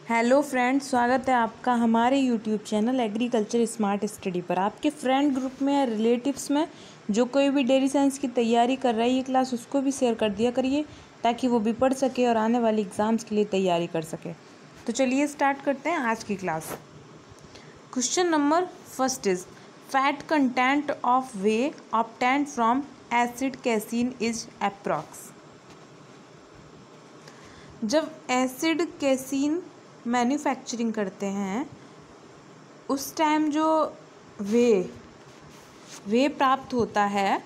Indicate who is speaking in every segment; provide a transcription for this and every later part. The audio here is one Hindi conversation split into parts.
Speaker 1: हेलो फ्रेंड्स, स्वागत है आपका हमारे YouTube channel agriculture smart study पर। आपके फ्रेंड ग्रुप में या रिलेटिव्स में जो कोई भी डेयरी साइंस की तैयारी कर रहा है ये क्लास, उसको भी शेयर कर दिया करिए ताकि वो भी पढ़ सके और आने वाली एग्ज़ाम्स के लिए तैयारी कर सके। तो चलिए स्टार्ट करते हैं आज की class. Question number first is fat content of way obtained from acid casein is approx. जब एसिड कैसीन मैन्युफैक्चरिंग करते हैं उस टाइम जो वे प्राप्त होता है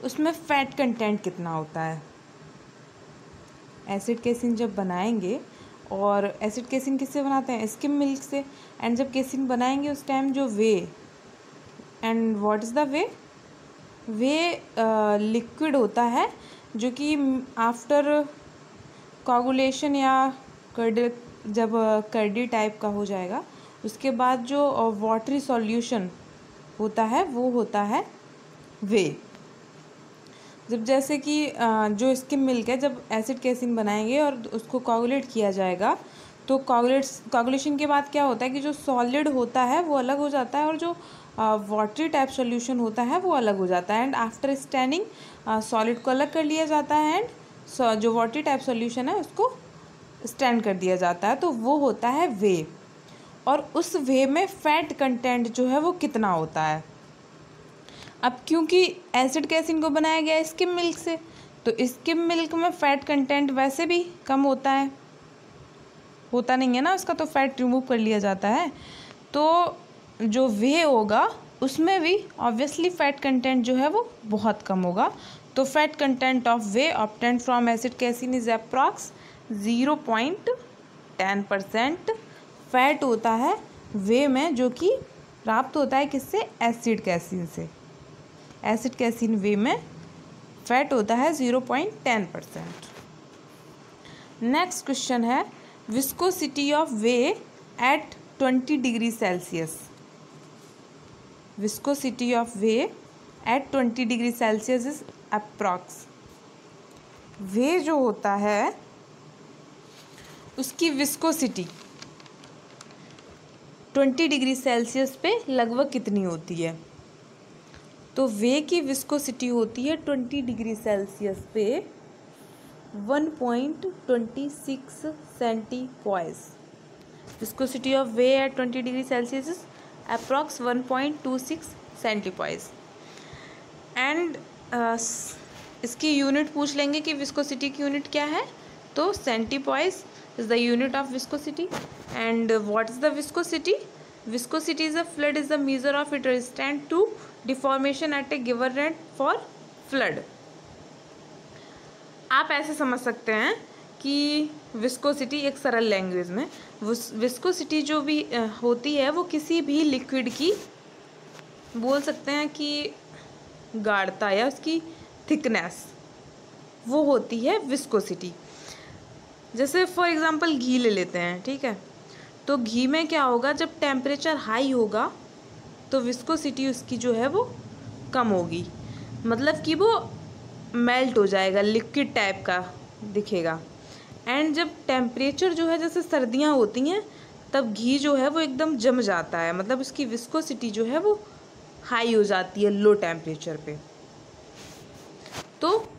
Speaker 1: उसमें फैट कंटेंट कितना होता है। एसिड केसिन जब बनाएंगे, और एसिड केसिन किससे बनाते हैं? स्किम मिल्क से। एंड जब केसिन बनाएंगे उस टाइम जो and what is the way liquid होता है जो कि आफ्टर कोगुलेशन या जब कर्डी टाइप का हो जाएगा उसके बाद जो वाटरी सॉल्यूशन होता है वो होता है वे। जब जैसे कि जो स्किम मिल्क है, जब एसिड केसिन बनाएंगे और उसको कोगुलेट किया जाएगा तो कोगुलेशन के बाद क्या होता है कि जो सॉलिड होता है वो अलग हो जाता है और जो वाटरी टाइप सॉल्यूशन होता है वो अलग हो जाता है। एंड आफ्टर स्टैनिंग सॉलिड को अलग कर लिया जाता है एंड जो वाटरी टाइप सॉल्यूशन है उसको स्टैंड कर दिया जाता है, तो वो होता है वे। और उस वे में फैट कंटेंट जो है वो कितना होता है। अब क्योंकि एसिड केसिन को बनाया गया स्किम मिल्क से, तो स्किम मिल्क में फैट कंटेंट वैसे भी कम होता नहीं है ना, उसका तो फैट रिमूव कर लिया जाता है। तो जो वे होगा उसमें भी ऑब्वियसली फैट कंटेंट जो है वो बहुत कम होगा। तो fat content of way obtained from acid casein is approx 0.10% fat होता है वे में, जो कि प्राप्त होता है किससे? एसिड कैसिन से। एसिड कैसिन वे में फैट होता है 0.10%। नेक्स्ट क्वेश्चन है viscosity of whey at 20 degree Celsius. Viscosity of whey at 20 degree Celsius is approx. Whey जो होता है उसकी विस्कोसिटी 20 डिग्री सेल्सियस पे लगभग कितनी होती है? तो वे की विस्कोसिटी होती है 20 डिग्री सेल्सियस पे 1.26 centipoise. Viscosity of whey at 20 degree Celsius is approx 1.26 centipoise. And इसकी यूनिट पूछ लेंगे कि विस्कोसिटी की यूनिट क्या है, तो सेंटीपॉइज is the unit of viscosity. And what is the viscosity? Viscosity is a flood is the measure of its resistance to deformation at a given rate for flood. आप ऐसे समझ सकते हैं कि विस्कोसिटी एक सरल लैंग्वेज में विस्कोसिटी जो भी होती है वो किसी भी लिक्विड की बोल सकते हैं कि गाढ़ता या उसकी थिकनेस, वो होती है विस्कोसिटी। जैसे फॉर एग्ज़ाम्पल घी ले लेते हैं, ठीक है। तो घी में क्या होगा, जब टेम्परेचर हाई होगा तो विस्कोसिटी उसकी जो है वो कम होगी, मतलब कि वो मेल्ट हो जाएगा, लिक्विड टाइप का दिखेगा। एंड जब टेम्परेचर जो है, जैसे सर्दियाँ होती हैं तब घी जो है वो एकदम जम जाता है, मतलब उसकी विस्कोसिटी जो है वो हाई हो जाती है लो टेम्परेचर पे। तो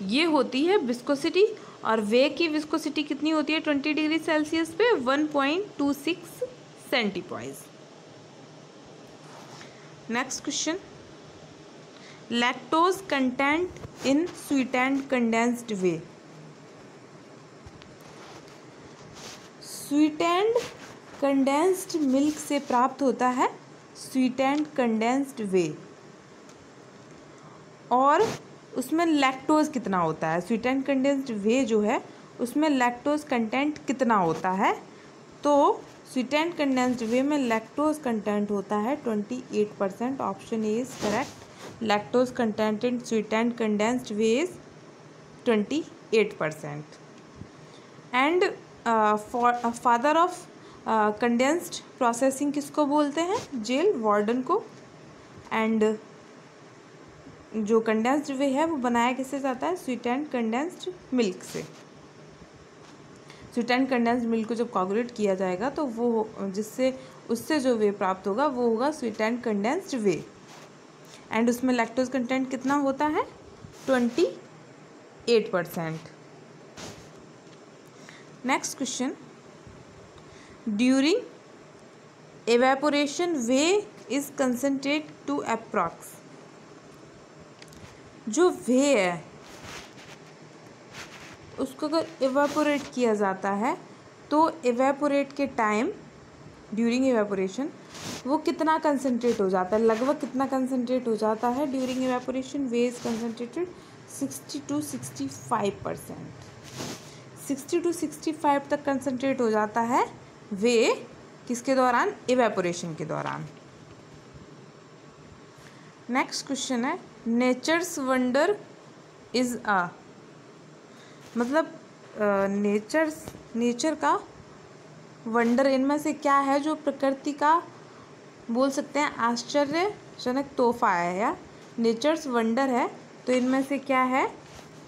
Speaker 1: ये होती है विस्कोसिटी। और वे की विस्कोसिटी कितनी होती है 20 डिग्री सेल्सियस पे? 1.26 centipoise. Next question, lactose content in sweetened condensed whey. Sweetened condensed milk से प्राप्त होता है स्वीटेंड कंडेंस्ड वे, और उसमें लैक्टोज कितना होता है? स्वीट एंड कंडेंस्ड वे जो है उसमें लैक्टोज कंटेंट कितना होता है? तो स्वीट एंड कंडेंस्ड वे में लैक्टोज कंटेंट होता है 28%। Option A is correct. Lactose content in sweet and condensed way is 28%। And father of condensed processing किसको बोलते हैं? जेल वार्डन को। एंड जो कंडेंस्ड वे है वो बनाया किससे जाता है? स्वीट एंड कंडेंस्ड मिल्क से। स्वीटेंड कंडेंस्ड मिल्क को जब कोगुलेट किया जाएगा तो वो जिससे उससे जो वे प्राप्त होगा वो होगा स्वीटेंड कंडेंस्ड वे। एंड उसमें लैक्टोज कंटेंट कितना होता है? 28%। Next question, during evaporation whey is concentrate to approx. जो वे है उसको अगर इवेपोरेट किया जाता है तो इवेपोरेट के टाइम ड्यूरिंग इवेपोरेशन वो कितना कंसनट्रेट हो जाता है, लगभग कितना कंसनट्रेट हो जाता है during evaporation? Way is concentrated 60 to 65%। 60 to 65 तक कंसनट्रेट हो जाता है वे किसके दौरान? इवेपोरेशन के दौरान। नेक्स्ट क्वेश्चन है, नेचर्स वंडर इज अ, मतलब नेचर का वंडर इनमें से क्या है जो प्रकृति का बोल सकते हैं आश्चर्यजनक तोहफा है या नेचर्स वंडर है? तो इनमें से क्या है?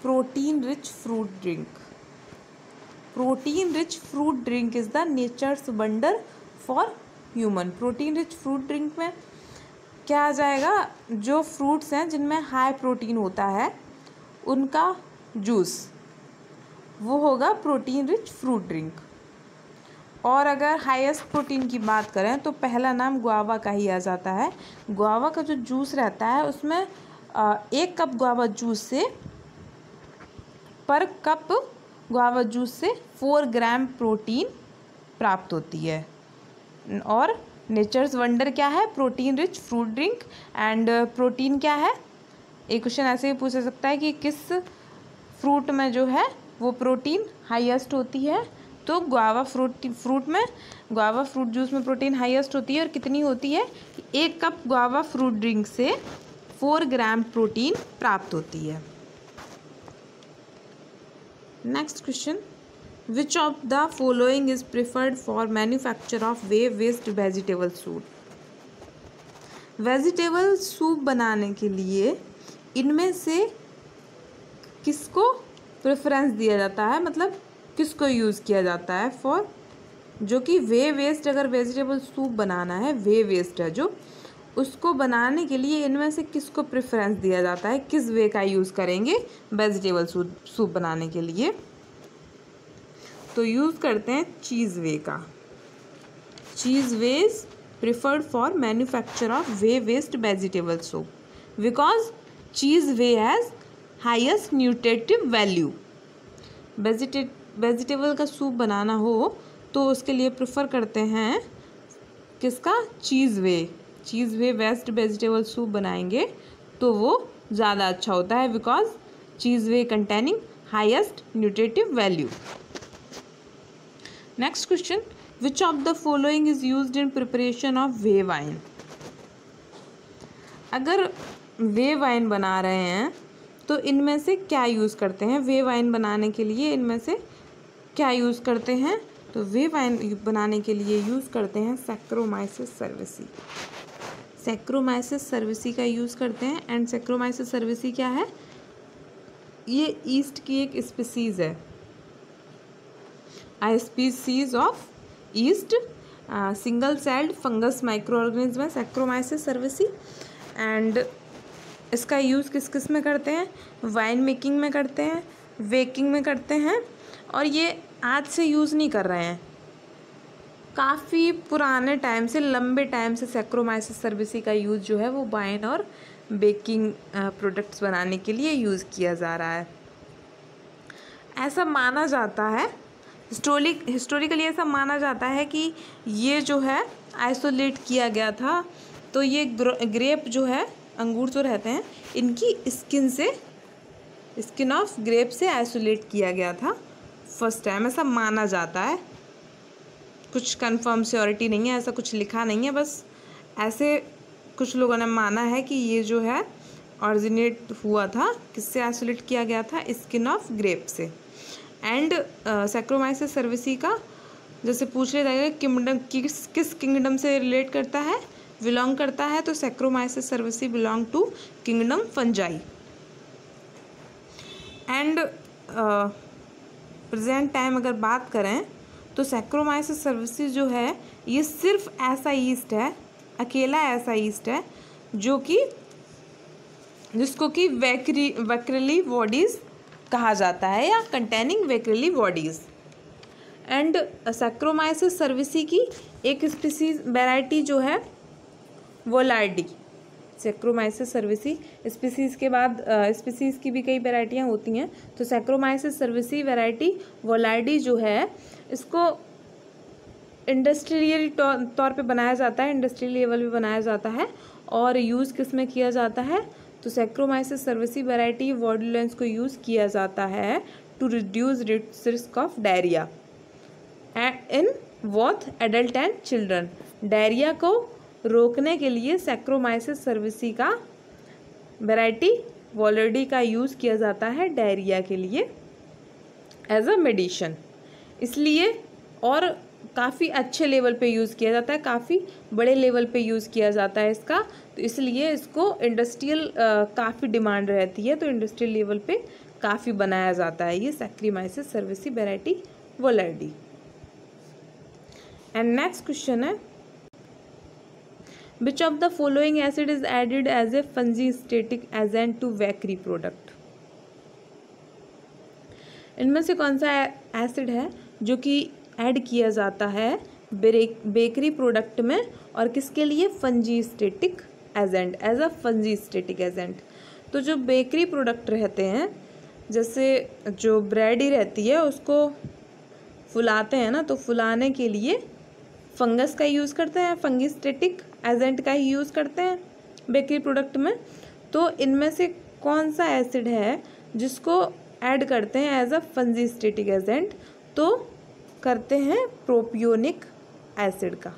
Speaker 1: Protein rich fruit drink. Protein rich fruit drink is the natures wonder for human. Protein rich fruit drink में क्या आ जाएगा? जो फ्रूट्स हैं जिनमें हाई प्रोटीन होता है उनका जूस, वो होगा प्रोटीन रिच फ्रूट ड्रिंक। और अगर हाईएस्ट प्रोटीन की बात करें तो पहला नाम गुआवा का ही आ जाता है। गुआवा का जो जूस रहता है उसमें 1 कप गुआवा जूस से पर कप गुआवा जूस से 4 ग्राम प्रोटीन प्राप्त होती है। और नेचर्स वंडर क्या है? Protein rich fruit drink. And protein क्या है? एक क्वेश्चन ऐसे भी पूछा सकता है कि किस फ्रूट में जो है वो प्रोटीन हाईएस्ट होती है? तो गुआवा फ्रूट में, गुआवा फ्रूट जूस में प्रोटीन हाईएस्ट होती है। और कितनी होती है? 1 कप गुआवा फ्रूट ड्रिंक से 4 ग्राम प्रोटीन प्राप्त होती है। Next question, which of the following is preferred for manufacture of whey waste vegetable soup? Vegetable soup बनाने के लिए इनमें से किसको प्रेफरेंस दिया जाता है, मतलब किसको यूज़ किया जाता है फॉर, जो कि वे वेस्ट, अगर वेजिटेबल सूप बनाना है, वे वेस्ट है जो, उसको बनाने के लिए इनमें से किसको प्रेफरेंस दिया जाता है? किस वे का यूज़ करेंगे वेजिटेबल सूप बनाने के लिए? तो यूज़ करते हैं चीज़ वे का। Cheese whey is preferred for manufacture of whey waste vegetable soup because cheese whey has highest nutritive value. Vegetable का सूप बनाना हो तो उसके लिए प्रेफर करते हैं किसका? Cheese whey. Cheese whey waste vegetable soup बनाएंगे तो वो ज़्यादा अच्छा होता है because cheese whey containing highest nutritive value. Next question, which of the following is used in preparation of whey wine? अगर वे वाइन बना रहे हैं तो इनमें से क्या यूज़ करते हैं? वे वाइन बनाने के लिए इनमें से क्या यूज़ करते हैं? तो वे वाइन बनाने के लिए यूज़ करते हैं सैक्रोमाइसिस सर्विसी। सैक्रोमाइसिस सर्विसी का यूज़ करते हैं। एंड सैक्रोमाइसिस सर्विसी क्या है? ये ईस्ट की एक स्पीसीज़ है, a species of yeast single celled fungus microorganism है सैक्रोमाइसिस सर्विसी। एंड इसका यूज़ किस किस में करते हैं? वाइन मेकिंग में करते हैं, बेकिंग में करते हैं। और ये आज से यूज़ नहीं कर रहे हैं, काफ़ी पुराने टाइम से, लंबे टाइम से सैक्रोमाइसिस सर्विसी का यूज़ जो है वो वाइन और बेकिंग प्रोडक्ट्स बनाने के लिए यूज़ किया जा रहा है। ऐसा माना जाता है, हिस्टोरिकली ऐसा माना जाता है कि ये जो है आइसोलेट किया गया था। तो ये ग्रेप जो है, अंगूर जो रहते हैं, इनकी स्किन ऑफ ग्रेप से आइसोलेट किया गया था फर्स्ट टाइम, ऐसा माना जाता है। कुछ कंफर्म श्योरिटी नहीं है, ऐसा कुछ लिखा नहीं है, बस ऐसे कुछ लोगों ने माना है कि ये जो है ऑरिजिनेट हुआ था, किससे आइसोलेट किया गया था? स्किन ऑफ ग्रेप से। एंड सैक्रोमाइसिस सर्विसी का जैसे पूछ लिया जाएगा किंगडम, किस किंगडम से रिलेट करता है, बिलोंग करता है, तो Saccharomyces cerevisiae belong to kingdom fungi. And present time अगर बात करें तो सैक्रोमाइसिस सर्विसेज जो है ये सिर्फ ऐसा ईस्ट है, अकेला ऐसा ईस्ट है जो कि जिसको कि वैक्यूली बॉडीज़ कहा जाता है या containing vacuole bodies. And Saccharomyces cerevisiae की एक स्पीसीज वैरायटी जो है वोलार्डी। सैक्रोमाइसिस सर्विसी स्पीसीज के बाद स्पीसीज की भी कई वैरायटियाँ होती हैं, तो सैक्रोमाइसिस सर्विसी वैरायटी वोलार्डी जो है इसको इंडस्ट्रियल तौर पे बनाया जाता है, इंडस्ट्रियल लेवल पे बनाया जाता है। और यूज़ किस में किया जाता है, तो सैक्रोमाइसिस सर्विसी वैरायटी वॉडुलेंस को यूज़ किया जाता है to reduce risk of diarrhoea in both adult and children. Diarrhoea को रोकने के लिए सैक्रोमाइसिस सर्विसी का वैरायटी वोलार्डी का यूज़ किया जाता है डायरिया के लिए एज अ मेडिसिन। इसलिए और काफ़ी अच्छे लेवल पे यूज़ किया जाता है, काफ़ी बड़े लेवल पे यूज़ किया जाता है इसका, तो इसलिए इसको इंडस्ट्रियल काफ़ी डिमांड रहती है, तो इंडस्ट्रियल लेवल पे काफ़ी बनाया जाता है ये Saccharomyces cerevisiae variety boulardii. And next question है, which of the following acid is added as a fungistatic agent to bakery product. इनमें से कौन सा एसिड है जो कि ऐड किया जाता है बेकरी प्रोडक्ट में और किसके लिए, फंजीस्टेटिक agent, as a fungistatic agent. तो जो बेकरी प्रोडक्ट रहते हैं, जैसे जो ब्रेड ही रहती है उसको फुलाते हैं ना, तो फुलाने के लिए फंगस का यूज़ करते हैं, फंजीस्टेटिक एजेंट का ही यूज़ करते हैं बेकरी प्रोडक्ट में। तो इनमें से कौन सा एसिड है जिसको ऐड करते हैं एज अ फंजीस्टेटिक एजेंट, तो करते हैं प्रोपियोनिक एसिड का।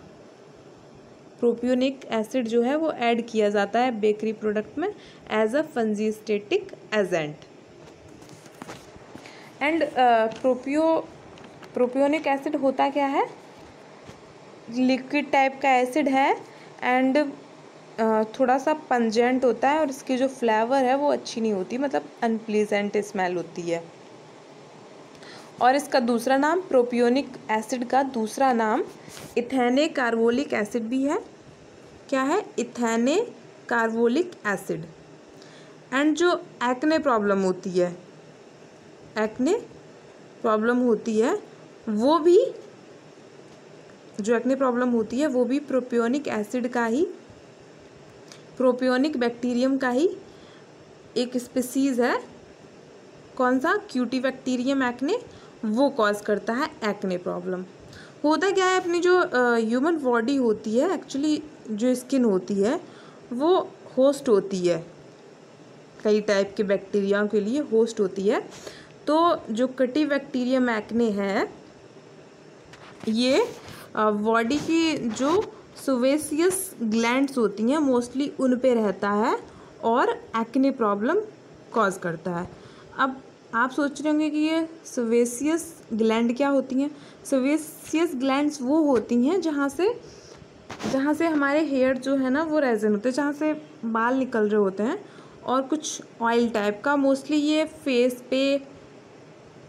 Speaker 1: प्रोपियोनिक एसिड जो है वो ऐड किया जाता है बेकरी प्रोडक्ट में as a fungistatic agent. And propionic acid होता क्या है, लिक्विड टाइप का एसिड है एंड थोड़ा सा पंजेंट होता है और इसकी जो फ्लेवर है वो अच्छी नहीं होती, मतलब अनप्लीजेंट स्मेल होती है। और इसका दूसरा नाम, प्रोपियोनिक एसिड का दूसरा नाम इथेने कार्बोलिक एसिड भी है। क्या है, इथेने कार्बोलिक एसिड। एंड जो एक्ने प्रॉब्लम होती है, एक्ने प्रॉब्लम होती है वो भी, जो एक्ने प्रॉब्लम होती है वो भी प्रोपियोनिक एसिड का ही, प्रोपियोनिक बैक्टीरियम का ही एक स्पीसीज़ है। कौन सा, क्यूटिबैक्टीरियम एक्ने, वो कॉज करता है एक्ने प्रॉब्लम। होता क्या है, अपनी जो ह्यूमन बॉडी होती है, एक्चुअली जो स्किन होती है वो होस्ट होती है, कई टाइप के बैक्टीरिया के लिए होस्ट होती है। तो जो क्यूटिबैक्टीरियम एक्ने है ये बॉडी की जो सुवेसियस ग्लैंड्स होती हैं मोस्टली उन पे रहता है और एक्ने प्रॉब्लम कॉज करता है। अब आप सोच रहे होंगे कि ये सुवेसियस ग्लैंड क्या होती हैं। सुवेसियस ग्लैंड्स वो होती हैं जहाँ से हमारे हेयर जो है ना वो रेजन होते हैं, जहाँ से बाल निकल रहे होते हैं, और कुछ ऑयल टाइप का, मोस्टली ये फेस पे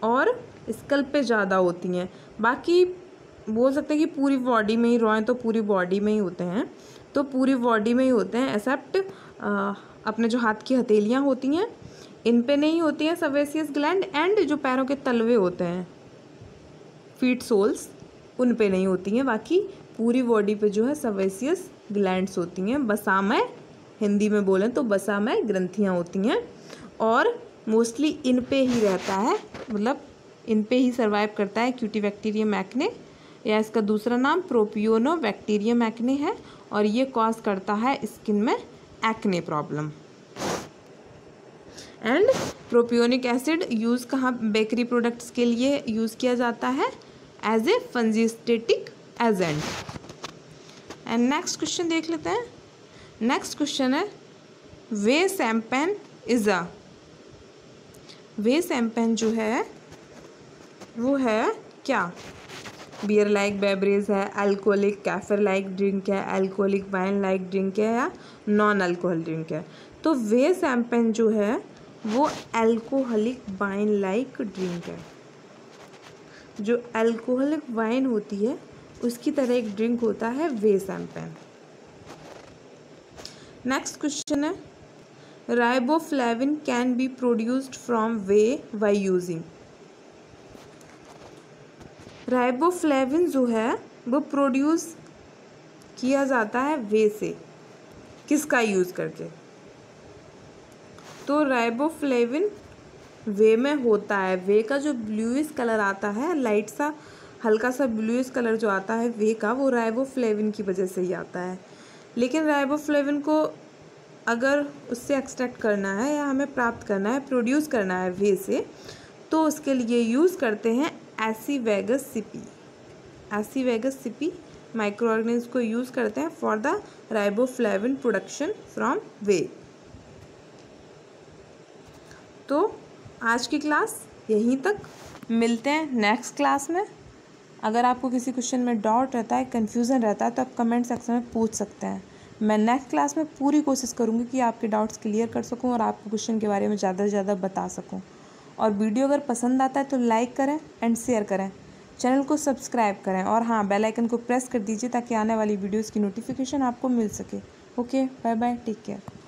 Speaker 1: और स्कल पे ज़्यादा होती हैं। बाकी बोल सकते हैं कि पूरी बॉडी में ही रोएं तो पूरी बॉडी में ही होते हैं, तो पूरी बॉडी में ही होते हैं, एक्सेप्ट अपने जो हाथ की हथेलियाँ होती हैं इन पे नहीं होती हैं सवेसियस ग्लैंड, एंड जो पैरों के तलवे होते हैं फीट सोल्स उन पे नहीं होती हैं। बाकी पूरी बॉडी पे जो है सवेसियस ग्लैंड्स होती हैं। बसामय, हिंदी में बोलें तो बसामय ग्रंथियाँ होती हैं और मोस्टली इन पे ही रहता है, मतलब इन पे ही सर्वाइव करता है क्यूटिबैक्टीरियम एक्ने, या इसका दूसरा नाम प्रोपियोनोबैक्टीरियम एक्ने है, और ये कॉज करता है स्किन में acne problem. And propionic acid use कहाँ बेकरी प्रोडक्ट्स के लिए यूज़ किया जाता है, as a fungistatic agent. And next question देख लेते हैं। नेक्स्ट क्वेश्चन है, whey champagne is uh, whey champagne जो है वो है क्या, बियर लाइक बेवरेज है, अल्कोहलिक कैफर लाइक ड्रिंक है, अल्कोहलिक वाइन लाइक ड्रिंक है, या नॉन अल्कोहल ड्रिंक है। तो वे सैम्पेन जो है वो अल्कोहलिक वाइन लाइक ड्रिंक है। जो अल्कोहलिक वाइन होती है उसकी तरह एक ड्रिंक होता है वे शैम्पेन। नेक्स्ट क्वेश्चन है, riboflavin can be produced from way by using. Riboflavin जो है वो प्रोड्यूस किया जाता है वे से, किसका यूज़ करके? तो राइबोफ्लेविन वे में होता है, वे का जो ब्लूइश कलर आता है, लाइट सा हल्का सा ब्लूइश कलर जो आता है वे का, वो राइबोफ्लेविन की वजह से ही आता है। लेकिन राइबोफ्लेविन को अगर उससे एक्सट्रैक्ट करना है या हमें प्राप्त करना है, प्रोड्यूस करना है वे से, तो उसके लिए यूज़ करते हैं एसीवेगस सीपी। एसीवेगस सीपी माइक्रो ऑर्गेनिज्म को यूज़ करते हैं for the riboflavin production from whey. तो आज की क्लास यहीं तक, मिलते हैं नेक्स्ट क्लास में। अगर आपको किसी क्वेश्चन में डाउट रहता है, कन्फ्यूज़न रहता है, तो आप कमेंट सेक्शन में पूछ सकते हैं। मैं नेक्स्ट क्लास में पूरी कोशिश करूँगी कि आपके डाउट्स क्लियर कर सकूँ और आपको क्वेश्चन के बारे में ज़्यादा से ज़्यादा बता सकूँ। और वीडियो अगर पसंद आता है तो लाइक करें एंड शेयर करें, चैनल को सब्सक्राइब करें और हाँ, बेल आइकन को प्रेस कर दीजिए ताकि आने वाली वीडियोज़ की नोटिफिकेशन आपको मिल सके। Okay, bye bye, take care.